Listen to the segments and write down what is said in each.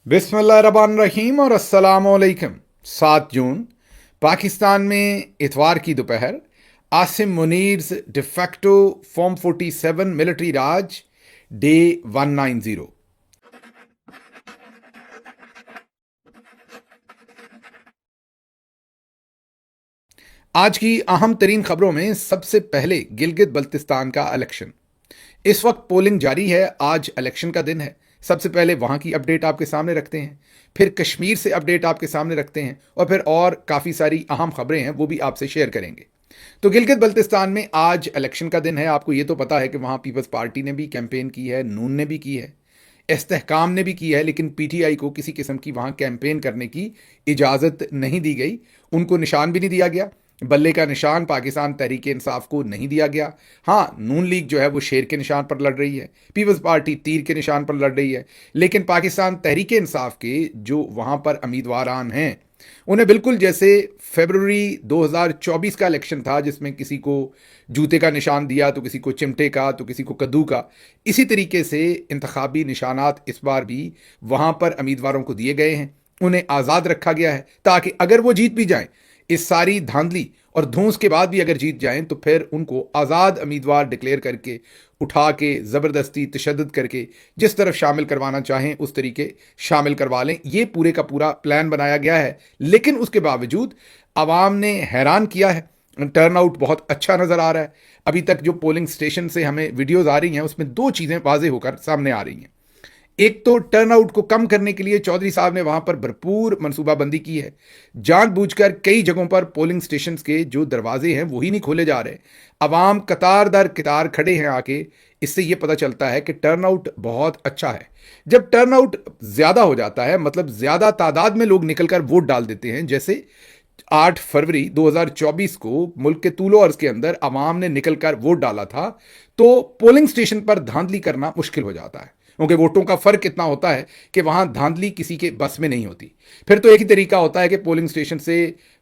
बिस्मिल्लाहिर्रहमानिर्रहीम और अस्सलामुअलैकुम। 7 जून पाकिस्तान में इतवार की दोपहर आसिम मुनीर्स डिफैक्टो फॉर्म 47 मिलिट्री राज डे 190। आज की अहम तरीन खबरों में सबसे पहले गिलगित बल्तिस्तान का इलेक्शन। इस वक्त पोलिंग जारी है। आज इलेक्शन का दिन है। सबसे पहले वहां की अपडेट आपके सामने रखते हैं, फिर कश्मीर से अपडेट आपके सामने रखते हैं और फिर और काफ़ी सारी अहम खबरें हैं वो भी आपसे शेयर करेंगे। तो गिलगित बल्तिस्तान में आज इलेक्शन का दिन है। आपको ये तो पता है कि वहां पीपल्स पार्टी ने भी कैंपेन की है, नून ने भी की है, इस्तेहकाम ने भी की है, लेकिन पीटीआई को किसी किस्म की वहां कैंपेन करने की इजाज़त नहीं दी गई। उनको निशान भी नहीं दिया गया। बल्ले का निशान पाकिस्तान तहरीक इंसाफ को नहीं दिया गया। हाँ, नून लीग जो है वो शेर के निशान पर लड़ रही है, पीपल्स पार्टी तीर के निशान पर लड़ रही है, लेकिन पाकिस्तान तहरीक इंसाफ के जो वहाँ पर उम्मीदवारान हैं उन्हें बिल्कुल जैसे फरवरी 2024 का इलेक्शन था जिसमें किसी को जूते का निशान दिया तो किसी को चिमटे का तो किसी को कद्दू का, इसी तरीके से इंतखाबी निशानात इस बार भी वहाँ पर उम्मीदवारों को दिए गए हैं। उन्हें आज़ाद रखा गया है ताकि अगर वो जीत भी जाएं, इस सारी धांधली और धूंस के बाद भी अगर जीत जाएं तो फिर उनको आज़ाद उम्मीदवार डिक्लेयर करके उठा के ज़बरदस्ती तशद्दुद करके जिस तरफ शामिल करवाना चाहें उस तरीके शामिल करवा लें। ये पूरे का पूरा प्लान बनाया गया है। लेकिन उसके बावजूद आवाम ने हैरान किया है। टर्नआउट बहुत अच्छा नज़र आ रहा है। अभी तक जो पोलिंग स्टेशन से हमें वीडियोज़ आ रही हैं उसमें 2 चीज़ें वाज़ेह होकर सामने आ रही हैं। एक तो टर्नआउट को कम करने के लिए चौधरी साहब ने वहां पर भरपूर मनसूबाबंदी की है। जानबूझकर कई जगहों पर पोलिंग स्टेशंस के जो दरवाजे हैं वही नहीं खोले जा रहे। अवाम कतार दर कतार खड़े हैं आके। इससे यह पता चलता है कि टर्नआउट बहुत अच्छा है। जब टर्नआउट ज्यादा हो जाता है, मतलब ज्यादा तादाद में लोग निकलकर वोट डाल देते हैं, जैसे 8 फरवरी 2024 को मुल्क के तूलो अर्ज के अंदर अवाम ने निकलकर वोट डाला था, तो पोलिंग स्टेशन पर धांधली करना मुश्किल हो जाता है क्योंकि वोटों का फर्क इतना होता है कि वहां धांधली किसी के बस में नहीं होती। फिर तो एक ही तरीका होता है कि पोलिंग स्टेशन से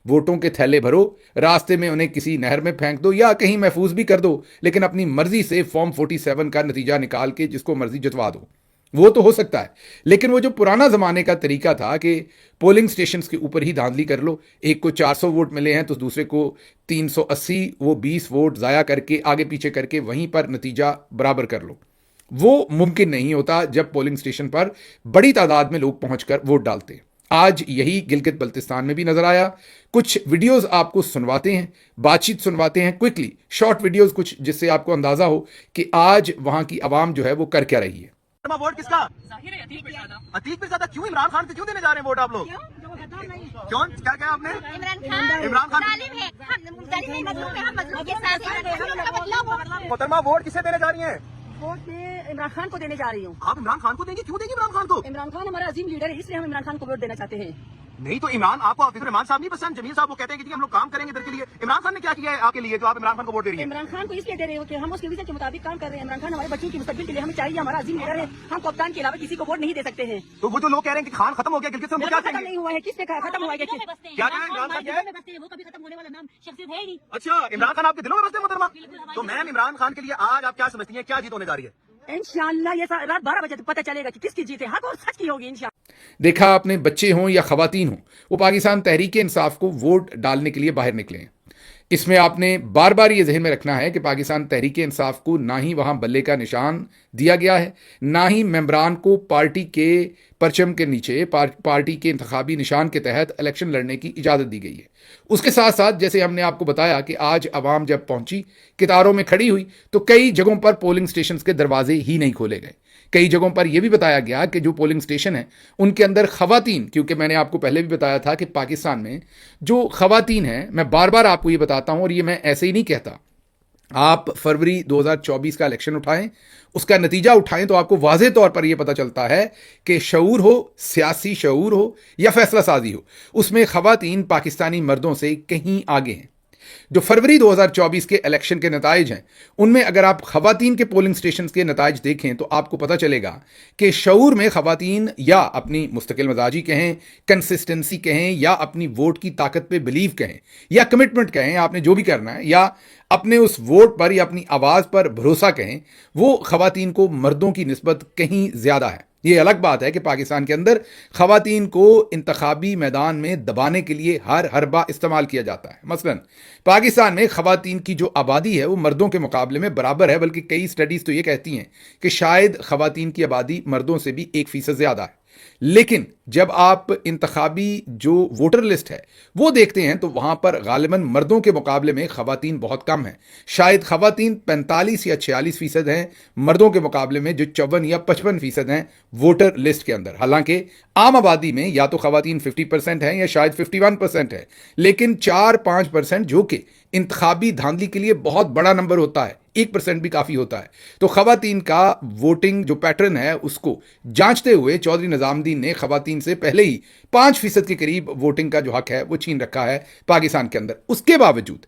वोटों के थैले भरो, रास्ते में उन्हें किसी नहर में फेंक दो या कहीं महफूज भी कर दो, लेकिन अपनी मर्जी से फॉर्म 47 का नतीजा निकाल के जिसको मर्जी जितवा दो। वो तो हो सकता है, लेकिन वो जो पुराना जमाने का तरीका था कि पोलिंग स्टेशन के ऊपर ही धांधली कर लो, एक को 400 वोट मिले हैं तो दूसरे को 380, वो 20 वोट ज़ाया करके आगे पीछे करके वहीं पर नतीजा बराबर कर लो, वो मुमकिन नहीं होता जब पोलिंग स्टेशन पर बड़ी तादाद में लोग पहुंचकर वोट डालते हैं। आज यही गिलगित बल्तिस्तान में भी नजर आया। कुछ वीडियोस आपको सुनवाते हैं, बातचीत सुनवाते हैं, क्विकली शॉर्ट वीडियोस कुछ, जिससे आपको अंदाजा हो कि आज वहां की आवाम जो है वो कर क्या रही है। वोट किसका? अतीक पिरज़ादा। क्यों इमरान खान को क्यों देने जा रहे हैं वोट आप लोग? क्यों? क्या क्या आपने? इमरान खान मोहतरमा वोट किसे देने जा रही हैं? वोट मैं इमरान खान को देने जा रही हूँ। आप इमरान खान को देंगे? क्यों देंगे इमरान खान को? इमरान खान हमारा अजीम लीडर है, इसलिए हम इमरान खान को वोट देना चाहते हैं। नहीं तो इमरान, आपको हाफिज रहमान साहब नहीं पसंद? जमील साहब वो कहते हैं कि हम लोग काम करेंगे इधर के लिए। इमरान खान ने क्या किया है आपके लिए जो आप इमरान खान को वोट दे रही हैं? इमरान खान को इसलिए दे रहे हो कि हम उसके विजन के मुताबिक काम कर रहे हैं। इमरान खान हमारे बच्चों की मुस्तकबिल के लिए हमें चाहिए, हमारा अजीम लीडर है। हम कप्तान के अलावा किसी को वोट नहीं दे सकते हैं। तो वो जो लोग कह रहे हैं कि खान खत्म हो गया गिलगित से, क्या खत्म नहीं हुआ है। किसने खत्म हुआ है? क्या कह रहे हैं? इमरान खान क्या है? वो कभी खत्म होने वाला नाम शख्सियत है ही नहीं। अच्छा, इमरान खान आपके दिलों में बसते हैं मोहतरमा। तो मैम इमरान खान के लिए आज आप क्या समझती हैं, क्या जीत होने जा रही है? इंशाअल्लाह ये रात 12 बजे पता चलेगा कि किसकी जीत है, हक और सच की होगी इंशाअल्लाह। देखा आपने, बच्चे हों या खवातीन हों, वो पाकिस्तान तहरीक इंसाफ को वोट डालने के लिए बाहर निकले हैं। इसमें आपने बार बार ये जहन में रखना है कि पाकिस्तान तहरीक इंसाफ को ना ही वहाँ बल्ले का निशान दिया गया है, ना ही मेंबरान को पार्टी के परचम के नीचे पार्टी के इंतखाबी निशान के तहत इलेक्शन लड़ने की इजाज़त दी गई है। उसके साथ साथ जैसे हमने आपको बताया कि आज आवाम जब पहुंची, कितारों में खड़ी हुई, तो कई जगहों पर पोलिंग स्टेशन के दरवाजे ही नहीं खोले गए। कई जगहों पर यह भी बताया गया कि जो पोलिंग स्टेशन है उनके अंदर खवातीन, क्योंकि मैंने आपको पहले भी बताया था कि पाकिस्तान में जो खवातीन हैं, मैं बार बार आपको ये बताता हूं और ये मैं ऐसे ही नहीं कहता, आप फरवरी 2024 का इलेक्शन उठाएं, उसका नतीजा उठाएं तो आपको वाज़ेह तौर पर यह पता चलता है कि शऊर हो, सियासी शऊर हो या फैसला साजी हो, उसमें खवातीन पाकिस्तानी मर्दों से कहीं आगे हैं। जो फरवरी 2024 के इलेक्शन के नताइज हैं, उनमें अगर आप खवातीन के पोलिंग स्टेशन के नताइज देखें तो आपको पता चलेगा कि शऊर में खवातीन या अपनी मुस्तकिल मजाजी कहें, कंसिस्टेंसी कहें, या अपनी वोट की ताकत पे बिलीव कहें, या कमिटमेंट कहें, आपने जो भी करना है, या अपने उस वोट पर या अपनी आवाज़ पर भरोसा कहें, वो खवातीन को मर्दों की निस्बत कहीं ज़्यादा है। ये अलग बात है कि पाकिस्तान के अंदर खवातीन को इंतखाबी मैदान में दबाने के लिए हर हरबा इस्तेमाल किया जाता है। मसलन पाकिस्तान में खवातीन की जो आबादी है वो मर्दों के मुकाबले में बराबर है, बल्कि कई स्टडीज तो ये कहती हैं कि शायद खवातीन की आबादी मर्दों से भी 1% ज़्यादा है। लेकिन जब आप इंतखाबी जो वोटर लिस्ट है वो देखते हैं तो वहां पर गालिबन मर्दों के मुकाबले में खवातीन बहुत कम है। शायद खवातीन 45 या 46% हैं मर्दों के मुकाबले में जो 54 या 55% हैं वोटर लिस्ट के अंदर। हालांकि आम आबादी में या तो खवातीन 50% हैं या शायद 51% है, लेकिन 4-5% जो कि इंतखाबी धांधली के लिए बहुत बड़ा नंबर होता है, 1% भी काफ़ी होता है। तो खवातीन का वोटिंग जो पैटर्न है उसको जांचते हुए चौधरी निजामुद्दीन ने खवातीन से पहले ही 5% के करीब वोटिंग का जो हक है वो छीन रखा है पाकिस्तान के अंदर। उसके बावजूद,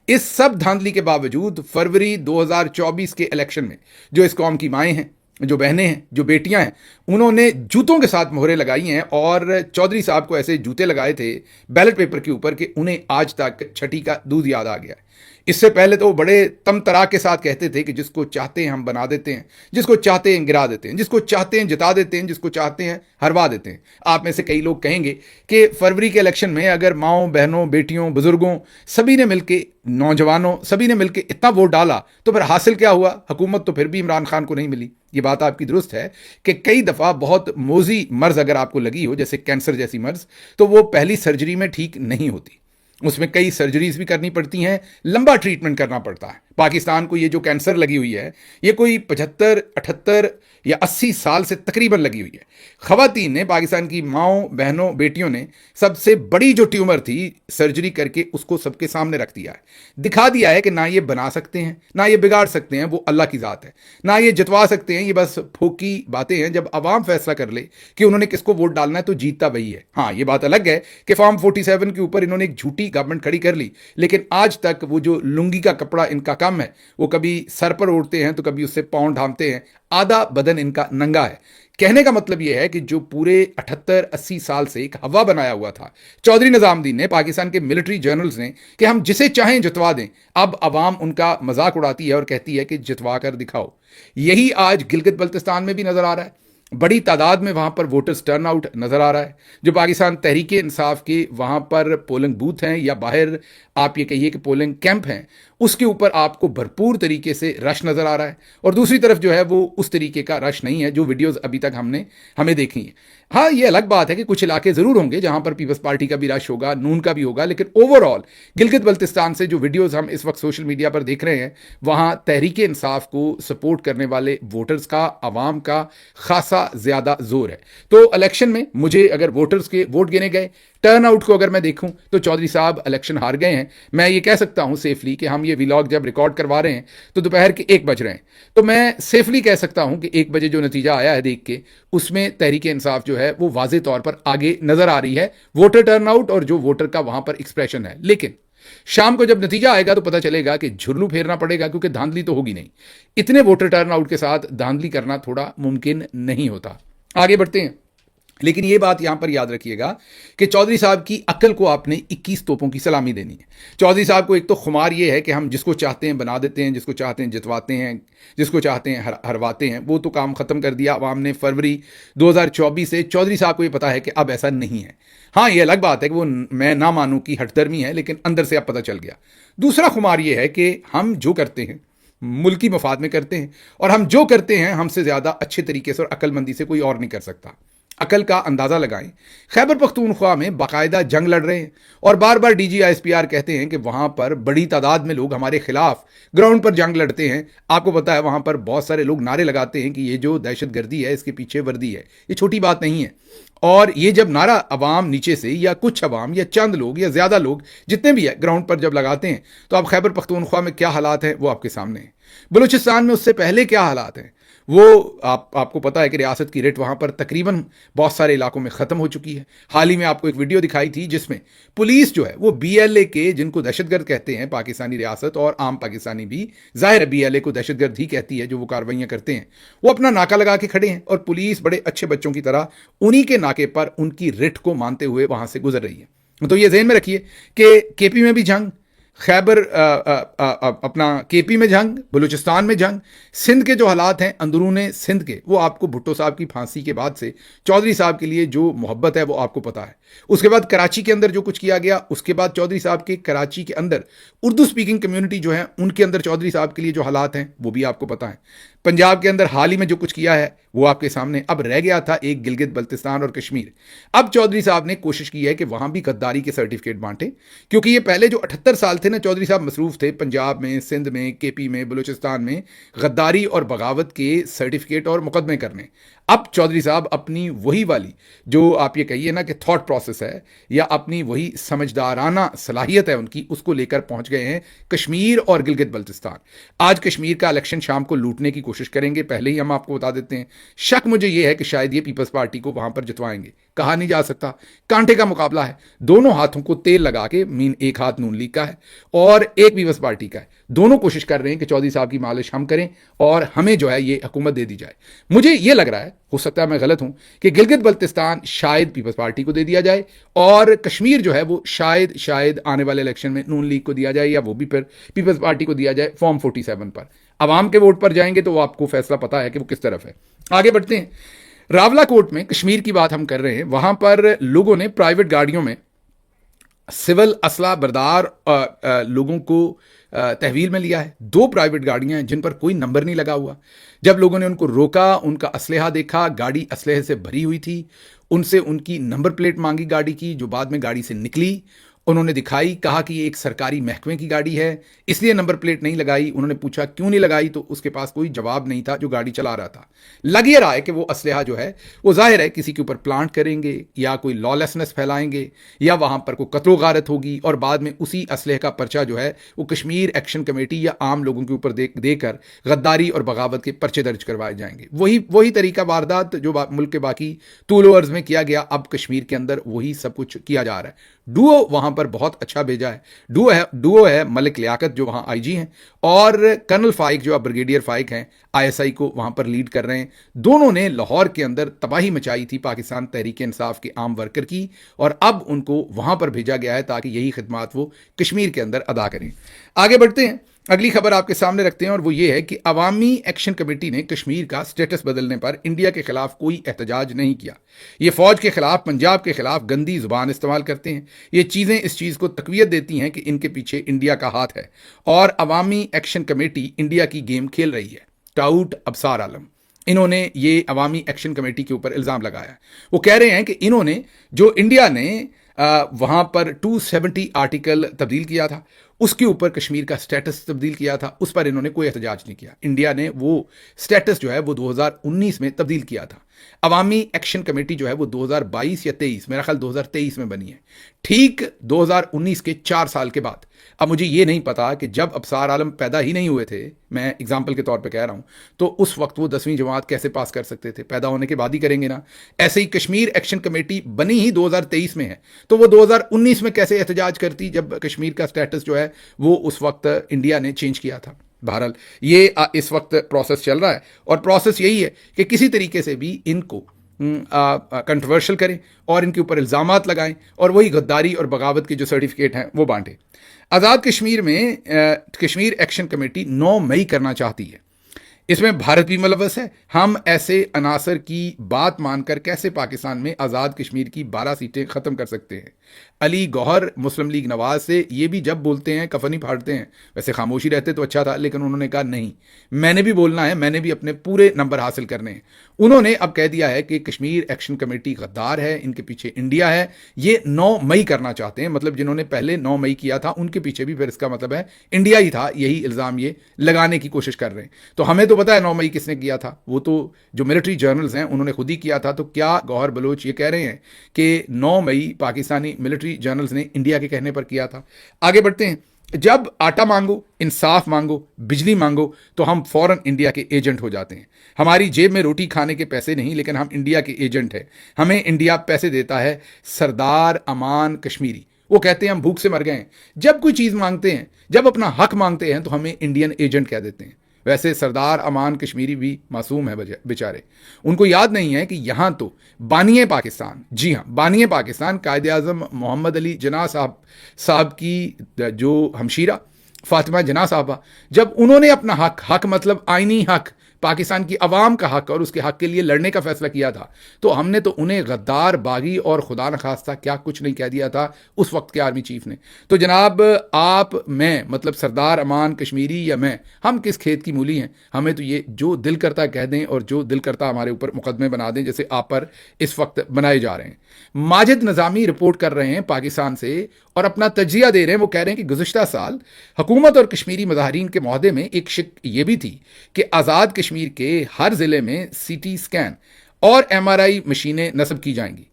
इस सब धांधली के बावजूद फरवरी 2024 के इलेक्शन में जो इस कौम की माएँ हैं, जो बहनें हैं, जो बेटियां हैं, उन्होंने जूतों के साथ मोहरें लगाई हैं और चौधरी साहब को ऐसे जूते लगाए थे बैलेट पेपर के ऊपर कि उन्हें आज तक छठी का दूध याद आ गया है। इससे पहले तो वो बड़े तमतरा के साथ कहते थे कि जिसको चाहते हैं हम बना देते हैं, जिसको चाहते हैं गिरा देते हैं, जिसको चाहते हैं जिता देते हैं, जिसको चाहते हैं हरवा देते हैं। आप में से कई लोग कहेंगे कि फरवरी के इलेक्शन में अगर माओं, बहनों, बेटियों, बुजुर्गों सभी ने मिलकर, नौजवानों सभी ने मिलकर इतना वोट डाला तो फिर हासिल क्या हुआ? हुकूमत तो फिर भी इमरान खान को नहीं मिली। ये बात आपकी दुरुस्त है कि कई दफ़ा बहुत मोजी मर्ज अगर आपको लगी हो, जैसे कैंसर जैसी मर्ज, तो वो पहली सर्जरी में ठीक नहीं होती, उसमें कई सर्जरीज भी करनी पड़ती हैं, लंबा ट्रीटमेंट करना पड़ता है। पाकिस्तान को ये जो कैंसर लगी हुई है ये कोई 75, 78 या 80 साल से तकरीबन लगी हुई है। खवातीन ने, पाकिस्तान की माओं, बहनों, बेटियों ने सबसे बड़ी जो ट्यूमर थी सर्जरी करके उसको सबके सामने रख दिया है, दिखा दिया है कि ना ये बना सकते हैं, ना ये बिगाड़ सकते हैं, वो अल्लाह की ज़ात है, ना ये जितवा सकते हैं, ये बस फोकी बातें हैं। जब अवाम फैसला कर ले कि उन्होंने किसको वोट डालना है तो जीतता वही है। हाँ, ये बात अलग है कि फॉर्म 47 के ऊपर इन्होंने एक झूठी गवर्नमेंट खड़ी कर ली, लेकिन आज तक वो जो लुंगी का कपड़ा इनका कम है, वो कभी सर पर ओढ़ते हैं तो कभी उससे पाँव ढांपते हैं, आधा बदन इनका नंगा है। कहने का मतलब यह है कि जो पूरे 78-80 साल से एक हवा बनाया हुआ था चौधरी निजामुद्दीन ने, पाकिस्तान के मिलिट्री जर्नल्स ने, कि हम जिसे चाहें जितवा दें, अब अवाम उनका मजाक उड़ाती है और कहती है कि जितवा कर दिखाओ। यही आज गिलगित बल्तिस्तान में भी नजर आ रहा है। बड़ी तादाद में वहाँ पर वोटर्स टर्नआउट नज़र आ रहा है। जो पाकिस्तान तहरीक इंसाफ के वहाँ पर पोलिंग बूथ हैं या बाहर आप ये कहिए कि पोलिंग कैंप हैं, उसके ऊपर आपको भरपूर तरीके से रश नज़र आ रहा है। और दूसरी तरफ जो है वो उस तरीके का रश नहीं है जो वीडियोस अभी तक हमें देखी हैं। हाँ, ये अलग बात है कि कुछ इलाके ज़रूर होंगे जहाँ पर पीपल्स पार्टी का भी रश होगा, नून का भी होगा, लेकिन ओवरऑल गिलगित बल्तिस्तान से जो वीडियोज़ हम इस वक्त सोशल मीडिया पर देख रहे हैं, वहाँ तहरीक इंसाफ को सपोर्ट करने वाले वोटर्स का, आवाम का खासा ज़्यादा जोर है। तो इलेक्शन में मुझे अगर वोटर्स के वोट गिने गए, टर्नआउट को अगर मैं देखूं तो चौधरी साहब इलेक्शन हार गए हैं। मैं ये कह सकता हूं सेफली कि हम ये व्लॉग जब रिकॉर्ड करवा रहे हैं तो दोपहर के 1 बज रहे हैं, तो मैं सेफली कह सकता हूं कि 1 बजे जो नतीजा आया है देख के, उसमें तहरीक इंसाफ जो है वो वाज़ेह तौर पर आगे नजर आ रही है, वोटर टर्नआउट और जो वोटर का वहां पर एक्सप्रेशन है। लेकिन शाम को जब नतीजा आएगा तो पता चलेगा कि झुर्लू फेरना पड़ेगा, क्योंकि धांधली तो होगी नहीं। इतने वोटर टर्नआउट के साथ धांधली करना थोड़ा मुमकिन नहीं होता। आगे बढ़ते हैं, लेकिन ये बात यहां पर याद रखिएगा कि चौधरी साहब की अक्ल को आपने 21 तोपों की सलामी देनी है। चौधरी साहब को एक तो खुमार ये है कि हम जिसको चाहते हैं बना देते हैं, जिसको चाहते हैं जितवाते हैं, जिसको चाहते हैं हरवाते हैं। वो तो काम खत्म कर दिया आवाम ने फरवरी 2024 से। चौधरी साहब को ये पता है कि अब ऐसा नहीं है। हाँ, ये अलग बात है कि वो मैं ना मानूं कि हठधर्मी है, लेकिन अंदर से अब पता चल गया। दूसरा खुमार ये है कि हम जो करते हैं मुल्की मफाद में करते हैं, और हम जो करते हैं हमसे ज़्यादा अच्छे तरीके से और अक्लमंदी से कोई और नहीं कर सकता। अकल का अंदाज़ा लगाएं। खैबर पख्तूनख्वा में बाकायदा जंग लड़ रहे हैं और बार बार DGISPR कहते हैं कि वहाँ पर बड़ी तादाद में लोग हमारे खिलाफ ग्राउंड पर जंग लड़ते हैं। आपको पता है वहाँ पर बहुत सारे लोग नारे लगाते हैं कि ये जो दहशतगर्दी है इसके पीछे वर्दी है। ये छोटी बात नहीं है। और ये जब नारा अवाम नीचे से या कुछ अवाम या चंद लोग या ज़्यादा लोग जितने भी है ग्राउंड पर जब लगाते हैं, तो अब खैबर पख्तूनख्वा में क्या हालात हैं वो आपके सामने है। बलूचिस्तान में उससे पहले क्या हालात हैं वो आपको पता है कि रियासत की रेट वहाँ पर तकरीबन बहुत सारे इलाकों में ख़त्म हो चुकी है। हाल ही में आपको एक वीडियो दिखाई थी जिसमें पुलिस जो है वो BLA के, जिनको दहशतगर्द कहते हैं पाकिस्तानी रियासत और आम पाकिस्तानी भी, ज़ाहिर है BLA को दहशतगर्द ही कहती है जो वो कार्रवाइयाँ करते हैं, वो अपना नाका लगा के खड़े हैं और पुलिस बड़े अच्छे बच्चों की तरह उन्हीं के नाके पर उनकी रेट को मानते हुए वहाँ से गुजर रही है। तो ये ज़हन में रखिए कि KP में भी जंग, खैबर अपना केपी में जंग, बलूचिस्तान में जंग, सिंध के जो हालात हैं अंदरूने सिंध के, वो आपको भुट्टो साहब की फांसी के बाद से चौधरी साहब के लिए जो मोहब्बत है वो आपको पता है। उसके बाद कराची के अंदर जो कुछ किया गया, उसके बाद चौधरी साहब के कराची के अंदर उर्दू स्पीकिंग कम्युनिटी जो है उनके अंदर चौधरी साहब के लिए जो हालात हैं वो भी आपको पता है। पंजाब के अंदर हाल ही में जो कुछ किया है वो आपके सामने। अब रह गया था एक गिलगित बल्तिस्तान और कश्मीर। अब चौधरी साहब ने कोशिश की है कि वहां भी गद्दारी के सर्टिफिकेट बांटे, क्योंकि ये पहले जो 78 साल थे ना, चौधरी साहब मसरूफ थे पंजाब में, सिंध में, केपी में, बलूचिस्तान में गद्दारी और बगावत के सर्टिफिकेट और मुकदमे करने। अब चौधरी साहब अपनी वही वाली जो आप ये कहिए ना कि थॉट प्रोसेस है या अपनी वही समझदाराना सलाहियत है उनकी, उसको लेकर पहुंच गए हैं कश्मीर और गिलगित बल्तिस्तान। आज कश्मीर का इलेक्शन शाम को लूटने की कोशिश करेंगे, पहले ही हम आपको बता देते हैं। शक मुझे यह है कि शायद ये पीपल्स पार्टी को वहां पर जितवाएंगे, कहा नहीं जा सकता। कांटे का मुकाबला है, दोनों हाथों को तेल लगा के, मीन एक हाथ नून लीग का है और एक पीपल्स पार्टी का है, दोनों कोशिश कर रहे हैं कि चौधरी साहब की मालिश हम करें और हमें जो है ये हुकूमत दे दी जाए। मुझे ये लग रहा है, हो सकता है मैं गलत हूं, कि गिलगित बल्तिस्तान शायद पीपल्स पार्टी को दे दिया जाए और कश्मीर जो है वो शायद आने वाले इलेक्शन में नून लीग को दिया जाए या वो भी फिर पीपल्स पार्टी को दिया जाए फॉर्म 47 पर। अवाम के वोट पर जाएंगे तो वो आपको फैसला पता है कि वो किस तरफ है। आगे बढ़ते हैं। रावलाकोट में, कश्मीर की बात हम कर रहे हैं, वहां पर लोगों ने प्राइवेट गाड़ियों में सिविल असला बरदार लोगों को तहवील में लिया है। 2 प्राइवेट गाड़ियां हैं जिन पर कोई नंबर नहीं लगा हुआ। जब लोगों ने उनको रोका, उनका असलहा देखा, गाड़ी असलहे से भरी हुई थी, उनसे उनकी नंबर प्लेट मांगी गाड़ी की, जो बाद में गाड़ी से निकली, उन्होंने दिखाई, कहा कि ये एक सरकारी महकमे की गाड़ी है इसलिए नंबर प्लेट नहीं लगाई। उन्होंने पूछा क्यों नहीं लगाई, तो उसके पास कोई जवाब नहीं था जो गाड़ी चला रहा था। लग ये रहा है कि वो असलहा जो है वो जाहिर है किसी के ऊपर प्लांट करेंगे या कोई लॉलेसनेस फैलाएंगे या वहां पर कोई कत्लो गारत होगी और बाद में उसी असलहे का पर्चा जो है वो कश्मीर एक्शन कमेटी या आम लोगों के ऊपर देकर गद्दारी और बगावत के पर्चे दर्ज करवाए जाएंगे। वही तरीका वारदात जो मुल्क के बाकी तूल अर्ज में किया गया, अब कश्मीर के अंदर वही सब कुछ किया जा रहा है। डुओ वहां पर बहुत अच्छा भेजा है। डुओ है मलिक लियाकत जो वहां आईजी हैं और कर्नल फाइक जो अब ब्रिगेडियर फाइक हैं, आईएसआई को वहां पर लीड कर रहे हैं। दोनों ने लाहौर के अंदर तबाही मचाई थी पाकिस्तान तहरीक इंसाफ के आम वर्कर की और अब उनको वहां पर भेजा गया है ताकि यही खिदमात वो कश्मीर के अंदर अदा करें। आगे बढ़ते हैं, अगली खबर आपके सामने रखते हैं और वो ये है कि अवामी एक्शन कमेटी ने कश्मीर का स्टेटस बदलने पर इंडिया के खिलाफ कोई एहतजाज नहीं किया। ये फौज के खिलाफ, पंजाब के खिलाफ गंदी जुबान इस्तेमाल करते हैं। ये चीजें इस चीज को तकवीयत देती हैं कि इनके पीछे इंडिया का हाथ है और अवामी एक्शन कमेटी इंडिया की गेम खेल रही है। टाउट अबसार आलम, इन्होंने ये अवामी एक्शन कमेटी के ऊपर इल्जाम लगाया। वो कह रहे हैं कि इन्होंने, जो इंडिया ने वहां पर 270 आर्टिकल तब्दील किया था, उसके ऊपर कश्मीर का स्टेटस तब्दील किया था, उस पर इन्होंने कोई एहतजाज नहीं किया। इंडिया ने वो स्टेटस जो है वो 2019 में तब्दील किया था। अवामी एक्शन कमेटी जो है वो 2022 या 23, मेरा ख्याल 2023 में बनी है, ठीक 2019 के 4 साल के बाद। अब मुझे ये नहीं पता कि जब अबसार आलम पैदा ही नहीं हुए थे, मैं एग्जाम्पल के तौर पे कह रहा हूं, तो उस वक्त वो 10वीं जमात कैसे पास कर सकते थे? पैदा होने के बाद ही करेंगे ना। ऐसे ही कश्मीर एक्शन कमेटी बनी ही 2023 में है, तो वो 2019 में कैसे एहतजाज करती जब कश्मीर का स्टेटस जो है वो उस वक्त इंडिया ने चेंज किया था। बहरहाल ये इस वक्त प्रोसेस चल रहा है और प्रोसेस यही है कि किसी तरीके से भी इनको कंट्रोवर्शियल करें और इनके ऊपर इल्ज़ामात लगाएं और वही गद्दारी और बगावत के जो सर्टिफिकेट हैं वो बांटें। आज़ाद कश्मीर में कश्मीर एक्शन कमेटी 9 मई करना चाहती है। इसमें भारत भी मुलव्वस है। हम ऐसे अनासर की बात मानकर कैसे पाकिस्तान में आज़ाद कश्मीर की 12 सीटें ख़त्म कर सकते हैं? अली गौहर मुस्लिम लीग नवाज से ये भी जब बोलते हैं कफनी फाड़ते हैं। वैसे खामोशी रहते तो अच्छा था, लेकिन उन्होंने कहा नहीं, मैंने भी बोलना है, मैंने भी अपने पूरे नंबर हासिल करने हैं। उन्होंने अब कह दिया है कि कश्मीर एक्शन कमेटी गद्दार है, इनके पीछे इंडिया है। ये 9 मई करना चाहते हैं, मतलब जिन्होंने पहले 9 मई किया था उनके पीछे भी फिर इसका मतलब है इंडिया ही था। यही इल्ज़ाम ये लगाने की कोशिश कर रहे हैं। तो हमें तो पता है 9 मई किसने किया था, वो तो जो मिलिट्री जर्नल्स हैं उन्होंने खुद ही किया था। तो क्या गौहर बलोच ये कह रहे हैं कि 9 मई पाकिस्तानी मिलिट्री जर्नल्स ने इंडिया के कहने पर किया था? आगे बढ़ते हैं। जब आटा मांगो, इंसाफ मांगो, बिजली मांगो तो हम फौरन इंडिया के एजेंट हो जाते हैं। हमारी जेब में रोटी खाने के पैसे नहीं, लेकिन हम इंडिया के एजेंट हैं। हमें इंडिया पैसे देता है। सरदार अमान कश्मीरी वो कहते हैं हम भूख से मर गए हैं। जब कोई चीज़ मांगते हैं, जब अपना हक मांगते हैं तो हमें इंडियन एजेंट कह देते हैं। वैसे सरदार अमान कश्मीरी भी मासूम है बेचारे, उनको याद नहीं है कि यहाँ तो बानिए पाकिस्तान, जी हाँ बानिए पाकिस्तान, कायदे आज़म मोहम्मद अली जिन्ना साहब की जो हमशीरा फातिमा जिन्ना साहबा, जब उन्होंने अपना हक मतलब आईनी हक, पाकिस्तान की आवाम का हक और उसके हक के लिए लड़ने का फैसला किया था, तो हमने तो उन्हें गद्दार, बागी और खुदा न खास्ता क्या कुछ नहीं कह दिया था उस वक्त के आर्मी चीफ ने। तो जनाब आप, मैं मतलब सरदार अमान कश्मीरी या मैं, हम किस खेत की मूली हैं? हमें तो ये जो दिल करता कह दें और जो दिल करता हमारे ऊपर मुकदमे बना दें, जैसे आप पर इस वक्त बनाए जा रहे हैं। माजिद निज़ामी रिपोर्ट कर रहे हैं पाकिस्तान से और अपना तजिया दे रहे हैं। वो कह रहे हैं कि गुज़िश्ता साल हुकूमत और कश्मीरी मुजाहिरीन के मुआहदे में एक शिक ये भी थी कि आज़ाद कश्मीर के हर ज़िले में CT स्कैन और MRI मशीनें नस्ब की जाएंगी।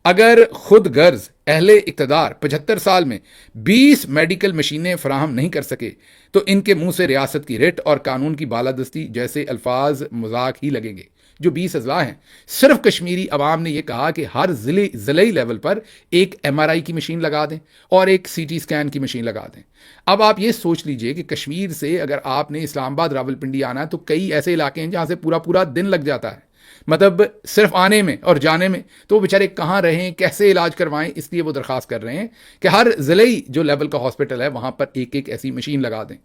अगर खुद गर्ज अहले इक़्तिदार 75 साल में 20 मेडिकल मशीनें फराहम नहीं कर सके तो इनके मुंह से रियासत की रिट और कानून की बालादस्ती जैसे अल्फाज मजाक ही लगेंगे। जो 20 अजला हैं, सिर्फ कश्मीरी अवाम ने यह कहा कि हर ज़िले लेवल पर एक MRI की मशीन लगा दें और एक CT स्कैन की मशीन लगा दें। अब आप ये सोच लीजिए कि कश्मीर से अगर आपने इस्लामाबाद रावलपिंडी आना है तो कई ऐसे इलाके हैं जहाँ से पूरा पूरा दिन लग जाता है, मतलब सिर्फ आने में और जाने में। तो बेचारे कहाँ रहें, कैसे इलाज करवाएं, इसलिए वो दरख्वास्त कर रहे हैं कि हर ज़िले जो लेवल का हॉस्पिटल है वहाँ पर एक एक ऐसी मशीन लगा दें।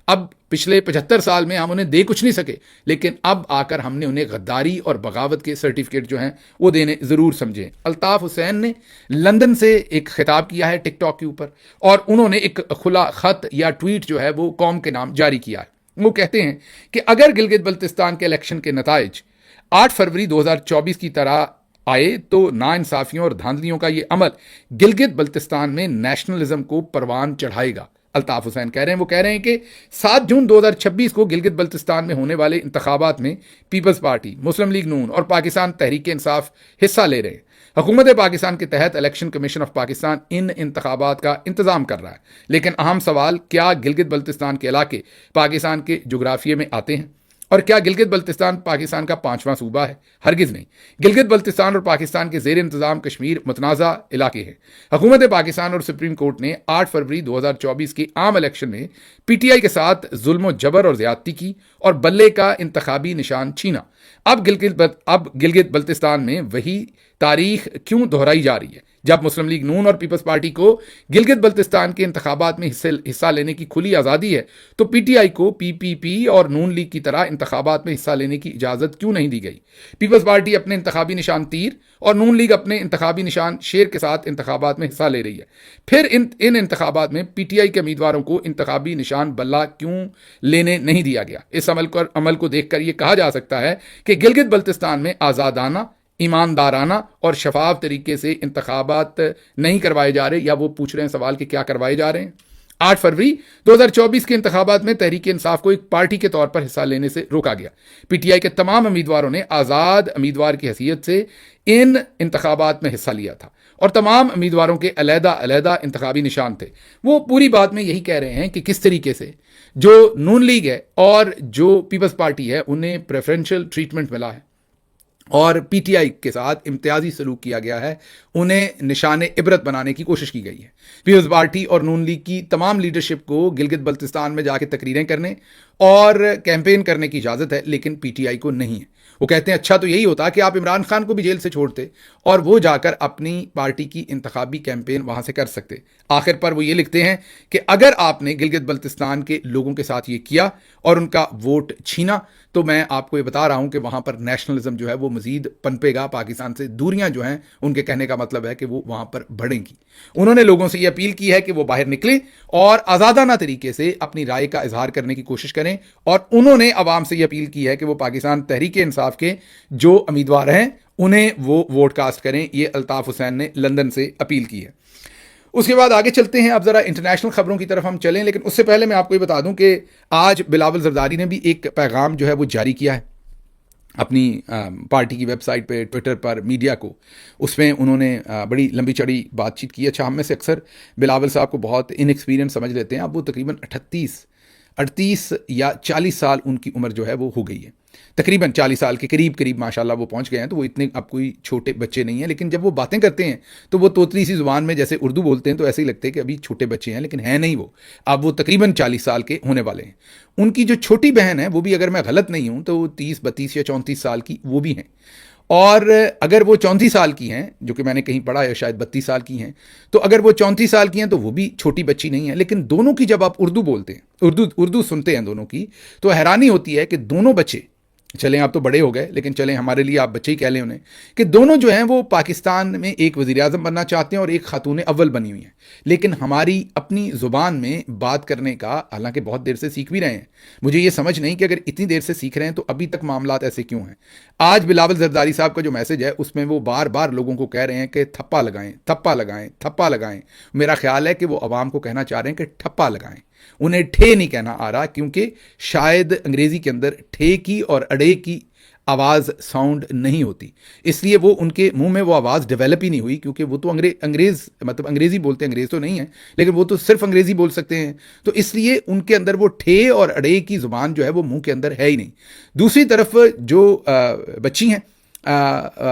अब पिछले 75 साल में हम उन्हें दे कुछ नहीं सके, लेकिन अब आकर हमने उन्हें गद्दारी और बगावत के सर्टिफिकेट जो हैं वो देने ज़रूर समझें। अल्ताफ़ हुसैन ने लंदन से एक खिताब किया है टिकटॉक के ऊपर और उन्होंने एक खुला ख़त या ट्वीट जो है वो कौम के नाम जारी किया है। वो कहते हैं कि अगर गिलगित बल्तिस्तान के इलेक्शन के नताइज 8 फरवरी 2024 की तरह आए तो नाइंसाफियों और धांधलियों का ये अमल गिलगित बल्तिस्तान में नेशनलिज्म को परवान चढ़ाएगा। अल्ताफ़ हुसैन कह रहे हैं, वो कह रहे हैं कि 7 जून 2026 को गिलगित बल्तिस्तान में होने वाले इंतखाबात में पीपल्स पार्टी, मुस्लिम लीग नून और पाकिस्तान तहरीक इंसाफ हिस्सा ले रहे हैं। हुकूमत पाकिस्तान के तहत इलेक्शन कमीशन ऑफ पाकिस्तान इन इंतखाबात का इंतज़ाम कर रहा है, लेकिन अहम सवाल, क्या गिलगित बल्तिस्तान के इलाके पाकिस्तान के जोग्राफिए में आते हैं? और क्या गिलगित बल्तिस्तान पाकिस्तान का 5वां सूबा है? हरगिज़ नहीं। गिलगित बल्तिस्तान और पाकिस्तान के ज़ेर इंतज़ाम कश्मीर मुतनाज़ा इलाके हैं। हुकूमत पाकिस्तान और सुप्रीम कोर्ट ने 8 फरवरी 2024 के आम इलेक्शन में PTI के साथ जुल्म जबर और ज़्यादती की और बल्ले का इंतखाबी निशान छीना। अब गिलगित बल्तिस्तान में वही तारीख क्यों दोहराई जा रही है? जब मुस्लिम लीग नून और पीपल्स पार्टी को गिलगित बल्तिस्तान के इंतखाबात में हिस्सा लेने की खुली आज़ादी है, तो PTI को PPP और नून लीग की तरह इंतखाबात में हिस्सा लेने की इजाज़त क्यों नहीं दी गई? पीपल्स पार्टी अपने इंतखाबी निशान तीर और नून लीग अपने इंतखाबी निशान शेर के साथ इंतखाबात में हिस्सा ले रही है। फिर इन इंतखाबात में PTI के उम्मीदवारों को इंतखाबी निशान बल्ला क्यों लेने नहीं दिया गया? इस अमल को देखकर यह कहा जा सकता है कि गिलगित बल्तिस्तान में आज़ादाना, ईमानदाराना और शफाफ तरीके से इंतखाबात नहीं करवाए जा रहे, या वो पूछ रहे हैं सवाल कि क्या करवाए जा रहे हैं। 8 फरवरी 2024 के इंतखाबात में तहरीक इंसाफ को एक पार्टी के तौर पर हिस्सा लेने से रोका गया। PTI के तमाम उम्मीदवारों ने आज़ाद उम्मीदवार की हैसियत से इन इंतखाबात में हिस्सा लिया था और तमाम उम्मीदवारों के अलहदा इंतखाबी निशान थे। वो पूरी बात में यही कह रहे हैं कि किस तरीके से जो नून लीग है और जो पीपल्स पार्टी है उन्हें प्रेफरेंशियल ट्रीटमेंट मिला है और PTI के साथ इम्तियाजी सलूक किया गया है, उन्हें निशाने इबरत बनाने की कोशिश की गई है। पीपल्स पार्टी और नून लीग की तमाम लीडरशिप को गिलगित बल्तिस्तान में जाके तकरीरें करने और कैंपेन करने की इजाज़त है, लेकिन PTI को नहीं है। वो कहते हैं अच्छा तो यही होता कि आप इमरान खान को भी जेल से छोड़ते और वो जाकर अपनी पार्टी की इंतखाबी कैंपेन वहाँ से कर सकते। आखिर पर वो ये लिखते हैं कि अगर आपने गिलगित बल्तिस्तान के लोगों के साथ ये किया और उनका वोट छीना, तो मैं आपको ये बता रहा हूँ कि वहाँ पर नेशनलिज्म जो है वो मज़ीद पनपेगा, पाकिस्तान से दूरियाँ जो हैं उनके कहने का मतलब है कि वो वहाँ पर बढ़ेंगी। उन्होंने लोगों से ये अपील की है कि वो बाहर निकलें और आज़ादाना तरीके से अपनी राय का इजहार करने की कोशिश करें, और उन्होंने आवाम से ये अपील की है कि वो पाकिस्तान तहरीक इंसाफ के जो उम्मीदवार हैं उन्हें वो वोट कास्ट करें। ये अल्ताफ़ हुसैन ने लंदन से अपील की है। उसके बाद आगे चलते हैं, अब ज़रा इंटरनेशनल खबरों की तरफ हम चलें, लेकिन उससे पहले मैं आपको ये बता दूं कि आज बिलावल जरदारी ने भी एक पैगाम जो है वो जारी किया है अपनी पार्टी की वेबसाइट पे, ट्विटर पर, मीडिया को। उसमें उन्होंने बड़ी लंबी चौड़ी बातचीत की। अच्छा, हम में से अक्सर बिलावल साहब को बहुत इनएक्सपीरियंस समझ लेते हैं। अब वो तकरीबन 38 या 40 साल उनकी उम्र जो है वो हो गई है, तकरीबन 40 साल के करीब माशाल्लाह वो पहुंच गए हैं। तो वो इतने अब कोई छोटे बच्चे नहीं हैं, लेकिन जब वो बातें करते हैं तो वो तोतली सी ज़ुबान में जैसे उर्दू बोलते हैं तो ऐसे ही लगते हैं कि अभी छोटे बच्चे हैं, लेकिन हैं नहीं वो। अब वो तकरीबन 40 साल के होने वाले हैं। उनकी जो छोटी बहन है वो भी, अगर मैं गलत नहीं हूं तो 30, 32 या 34 साल की वो भी हैं। और अगर वो 34 साल की हैं, जो कि मैंने कहीं पढ़ा है शायद 32 साल की हैं, तो अगर वो 34 साल की हैं तो वो भी छोटी बच्ची नहीं है। लेकिन दोनों की जब आप उर्दू बोलते हैं, उर्दू सुनते हैं दोनों की, तो हैरानी होती है कि दोनों बच्चे, चलें आप तो बड़े हो गए लेकिन चलें हमारे लिए आप बच्चे ही कह लें उन्हें, कि दोनों जो हैं वो पाकिस्तान में एक वज़ीर-ए-आज़म बनना चाहते हैं और एक खातून अव्वल बनी हुई हैं। लेकिन हमारी अपनी ज़ुबान में बात करने का हालांकि बहुत देर से सीख भी रहे हैं। मुझे ये समझ नहीं कि अगर इतनी देर से सीख रहे हैं तो अभी तक मामलात ऐसे क्यों हैं। आज बिलावल जरदारी साहब का जो मैसेज है उसमें वो बार बार लोगों को कह रहे हैं कि थप्पा लगाएं, थप्पा लगाएं, थप्पा लगाएं। मेरा ख्याल है कि वो अवाम को कहना चाह रहे हैं कि ठप्पा लगाएं, उन्हें ठे नहीं कहना आ रहा, क्योंकि शायद अंग्रेजी के अंदर ठे की और अड़े की आवाज़ साउंड नहीं होती, इसलिए वो उनके मुंह में वो आवाज़ डेवलप ही नहीं हुई, क्योंकि वो तो अंग्रेज़ मतलब अंग्रेज़ी बोलते हैं, अंग्रेज़ तो नहीं है लेकिन वो तो सिर्फ अंग्रेज़ी बोल सकते हैं। तो इसलिए उनके अंदर वो ठे और अड़े की ज़ुबान जो है वो मुंह के अंदर है ही नहीं। दूसरी तरफ जो बच्ची हैं,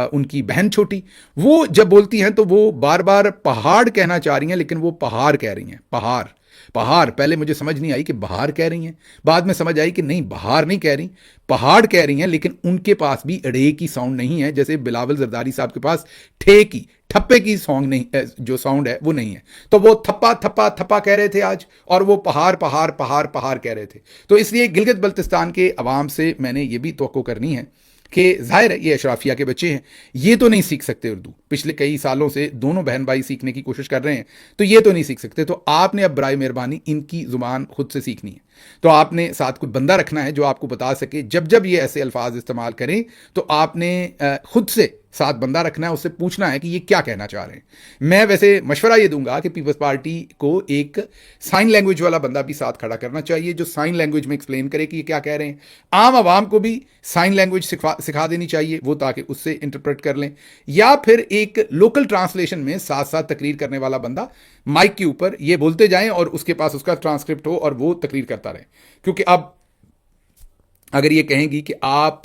उनकी बहन छोटी, वो जब बोलती हैं तो वो बार बार पहाड़ कहना चाह रही हैं, लेकिन वो पहाड़ कह रही हैं। पहाड़ पहाड़ पहले मुझे समझ नहीं आई कि बहार कह रही हैं, बाद में समझ आई कि नहीं, बहार नहीं कह रही, पहाड़ कह रही हैं। लेकिन उनके पास भी अड़े की साउंड नहीं है, जैसे बिलावल जरदारी साहब के पास ठे की, ठप्पे की सॉन्ग नहीं, जो साउंड है वो नहीं है। तो वो थप्पा थप्पा थप्पा कह रहे थे आज, और वो पहाड़ पहाड़ पहाड़ पहाड़ कह रहे थे। तो इसलिए गिलगित बल्तिस्तान के अवाम से मैंने ये भी तवक्को करनी है कि जाहिर है ये अशराफिया के बच्चे हैं, ये तो नहीं सीख सकते उर्दू। पिछले कई सालों से दोनों बहन भाई सीखने की कोशिश कर रहे हैं, तो ये तो नहीं सीख सकते। तो आपने अब बराए मेहरबानी इनकी ज़ुबान खुद से सीखनी है। तो आपने साथ कोई बंदा रखना है जो आपको बता सके, जब जब ये ऐसे अल्फाज इस्तेमाल करें तो आपने खुद से साथ बंदा रखना है, उससे पूछना है कि ये क्या कहना चाह रहे हैं। मैं वैसे मशवरा ये दूंगा कि पीपल्स पार्टी को एक साइन लैंग्वेज वाला बंदा भी साथ खड़ा करना चाहिए, जो साइन लैंग्वेज में एक्सप्लेन करे कि ये क्या कह रहे हैं। आम आवाम को भी साइन लैंग्वेज सिखा देनी चाहिए वो, ताकि उससे इंटरप्रेट कर लें। या फिर एक लोकल ट्रांसलेशन में साथ साथ तकरीर करने वाला बंदा माइक के ऊपर ये बोलते जाएं और उसके पास उसका ट्रांसक्रिप्ट हो और वो तकरीर करता रहे। क्योंकि अब अगर ये कहेंगी कि आप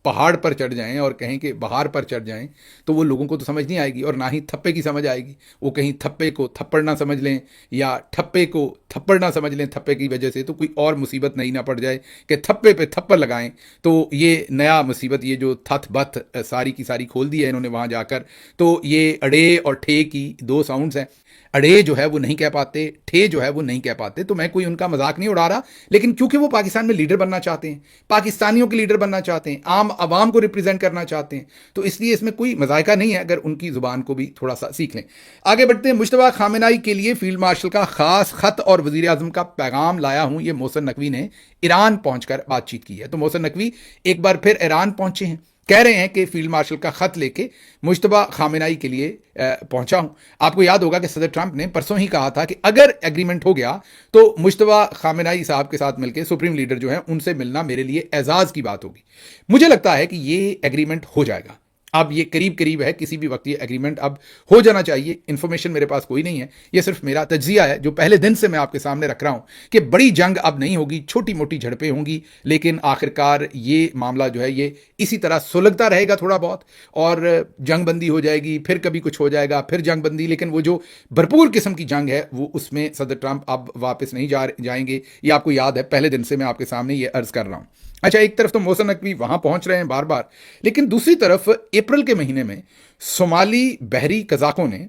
पहाड़ पर चढ़ जाएं और कहें कि बहार पर चढ़ जाएं, तो वो लोगों को तो समझ नहीं आएगी, और ना ही थप्पे की समझ आएगी। वो कहीं थप्पे को थप्पड़ ना समझ लें या ठप्पे को थप्पड़ ना समझ लें, थप्पे की वजह से तो कोई और मुसीबत नहीं ना पड़ जाए कि थप्पे पे थप्पड़ लगाएं। तो ये नया मुसीबत, ये जो थथ बथ सारी की सारी खोल दी है इन्होंने वहाँ जाकर। तो ये अड़े और ठे की दो साउंड्स हैं। अड़े जो है वो नहीं कह पाते, ठे जो है वो नहीं कह पाते। तो मैं कोई उनका मजाक नहीं उड़ा रहा, लेकिन क्योंकि वो पाकिस्तान में लीडर बनना चाहते हैं, पाकिस्तानियों के लीडर बनना चाहते हैं, आम आवाम को रिप्रेजेंट करना चाहते हैं, तो इसलिए इसमें कोई मजायका नहीं है अगर उनकी जुबान को भी थोड़ा सा सीख लें। आगे बढ़ते हैं। मुश्तबा खामेनाई के लिए फील्ड मार्शल का खास खत और वजीर आजम का पैगाम लाया हूं, ये मोहसिन नकवी ने ईरान पहुंचकर बातचीत की है। तो मोहसिन नकवी एक बार फिर ईरान पहुंचे हैं, कह रहे हैं कि फील्ड मार्शल का खत लेके मुश्तबा खामेनाई के लिए पहुंचा हूं। आपको याद होगा कि सदर ट्रंप ने परसों ही कहा था कि अगर एग्रीमेंट हो गया तो मुश्तबा खामेनाई साहब के साथ मिलकर सुप्रीम लीडर जो है उनसे मिलना मेरे लिए एजाज की बात होगी। मुझे लगता है कि ये एग्रीमेंट हो जाएगा। अब ये करीब करीब है, किसी भी वक्त ये एग्रीमेंट अब हो जाना चाहिए। इन्फॉर्मेशन मेरे पास कोई नहीं है, ये सिर्फ मेरा तज्जिया है जो पहले दिन से मैं आपके सामने रख रहा हूं कि बड़ी जंग अब नहीं होगी, छोटी मोटी झड़पें होंगी, लेकिन आखिरकार ये मामला जो है ये इसी तरह सुलगता रहेगा थोड़ा बहुत, और जंग बंदी हो जाएगी, फिर कभी कुछ हो जाएगा, फिर जंग बंदी। लेकिन वो जो भरपूर किस्म की जंग है वो उसमें सदर ट्रंप अब वापस नहीं जाएंगे। ये आपको याद है, पहले दिन से मैं आपके सामने ये अर्ज कर रहा हूं। अच्छा, एक तरफ तो मोहसिन नकवी वहां पहुंच रहे हैं बार बार, लेकिन दूसरी तरफ अप्रैल के महीने में सोमाली बहरी कजाकों ने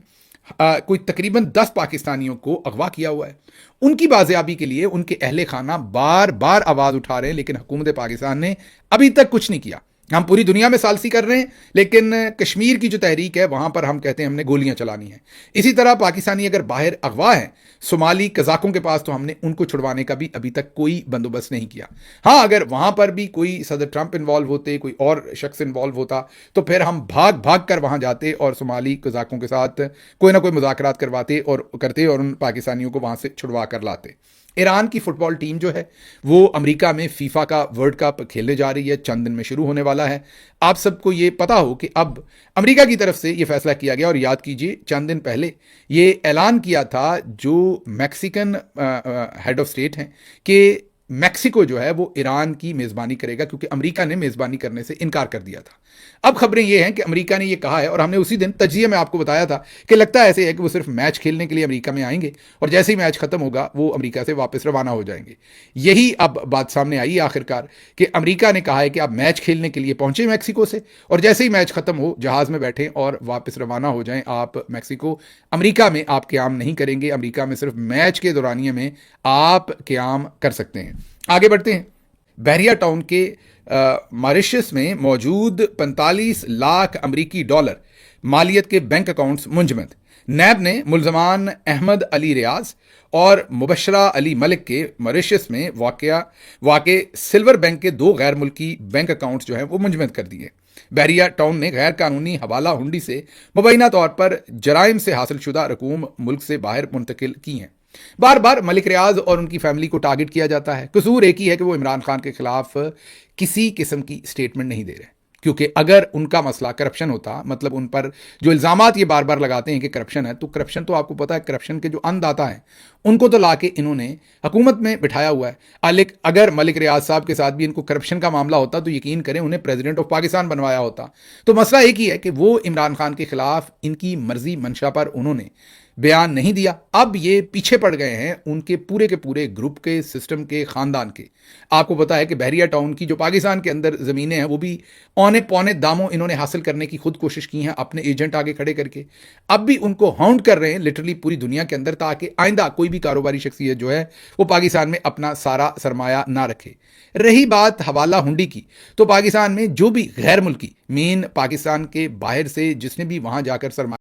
कोई तकरीबन 10 पाकिस्तानियों को अगवा किया हुआ है। उनकी बाजियाबी के लिए उनके अहले खाना बार बार आवाज उठा रहे हैं, लेकिन हुकूमत पाकिस्तान ने अभी तक कुछ नहीं किया। हम पूरी दुनिया में सालसी कर रहे हैं, लेकिन कश्मीर की जो तहरीक है वहां पर हम कहते हैं हमने गोलियां चलानी है। इसी तरह पाकिस्तानी अगर बाहर अगवा है सोमाली कजाकों के पास, तो हमने उनको छुड़वाने का भी अभी तक कोई बंदोबस्त नहीं किया। हाँ, अगर वहां पर भी कोई सदर ट्रंप इन्वॉल्व होते, कोई और शख्स इन्वॉल्व होता, तो फिर हम भाग भाग कर वहां जाते और सोमाली कजाकों के साथ कोई ना कोई मुज़ाकरात करवाते और उन पाकिस्तानियों को वहां से छुड़वा कर लाते। ईरान की फुटबॉल टीम जो है वो अमेरिका में फीफा का वर्ल्ड कप खेलने जा रही है, चंद दिन में शुरू होने वाला है। आप सबको ये पता हो कि अब अमेरिका की तरफ से ये फैसला किया गया, और याद कीजिए चंद दिन पहले ये ऐलान किया था जो मैक्सिकन हेड ऑफ स्टेट हैं कि मैक्सिको जो है वो ईरान की मेज़बानी करेगा, क्योंकि अमेरिका ने मेज़बानी करने से इनकार कर दिया था। अब खबरें ये हैं कि अमेरिका ने ये कहा है, और हमने उसी दिन तजिए में आपको बताया था कि लगता है ऐसे है कि वो सिर्फ मैच खेलने के लिए अमेरिका में आएंगे और जैसे ही मैच खत्म होगा वो अमेरिका से वापस रवाना हो जाएंगे। यही अब बात सामने आई आखिरकार कि अमेरिका ने कहा है कि आप मैच खेलने के लिए पहुंचे मैक्सिको से, और जैसे ही मैच खत्म हो जहाज में बैठें और वापस रवाना हो जाएं आप मैक्सिको। अमेरिका में आप क़याम नहीं करेंगे, अमेरिका में सिर्फ मैच के दौरानिए में आप क़याम कर सकते हैं। आगे बढ़ते हैं। बहरिया टाउन के मॉरिशस में मौजूद 45 लाख अमरीकी डॉलर मालियत के बैंक अकाउंट्स मुंजमद। नैब ने मुलजमान अहमद अली रियाज और मुबशरा अली मलिक के मॉरिशस में वाक़े सिल्वर बैंक के 2 गैर मुल्की बैंक अकाउंट्स जो हैं वो मुंजमद कर दिए। बहरिया टाउन ने गैर कानूनी हवाला हुंडी से मुबैना तौर पर जराइम से हासिल शुदा रकूम मुल्क से बाहर मुंतकिल की हैं। बार बार मलिक रियाज और उनकी फैमिली को टारगेट किया जाता है। कसूर एक ही है कि वो इमरान खान के खिलाफ किसी किस्म की स्टेटमेंट नहीं दे रहे, क्योंकि अगर उनका मसला करप्शन होता, मतलब उन पर जो इल्ज़ामात ये बार बार लगाते हैं कि करप्शन है, तो करप्शन तो आपको पता है, करप्शन के जो अंधदाता हैं उनको तो लाके इन्होंने हुकूमत में बिठाया हुआ है। अगर मलिक रियाज साहब के साथ भी इनको करप्शन का मामला होता तो यकीन करें उन्हें प्रेसिडेंट ऑफ पाकिस्तान बनवाया होता। तो मसला एक ही है कि वो इमरान खान के खिलाफ इनकी मर्जी मंशा पर उन्होंने बयान नहीं दिया। अब ये पीछे पड़ गए हैं उनके पूरे के पूरे ग्रुप के, सिस्टम के, खानदान के। आपको पता है कि बहरिया टाउन की जो पाकिस्तान के अंदर ज़मीनें हैं वो भी औने पौने दामों इन्होंने हासिल करने की खुद कोशिश की हैं अपने एजेंट आगे खड़े करके। अब भी उनको हाउंड कर रहे हैं लिटरली पूरी दुनिया के अंदर, ताकि आइंदा कोई भी कारोबारी शख्सियत जो है वो पाकिस्तान में अपना सारा सरमाया ना रखे। रही बात हवाला हुंडी की, तो पाकिस्तान में जो भी गैर मुल्की मेन पाकिस्तान के बाहर से जिसने भी वहां जाकर सरमाया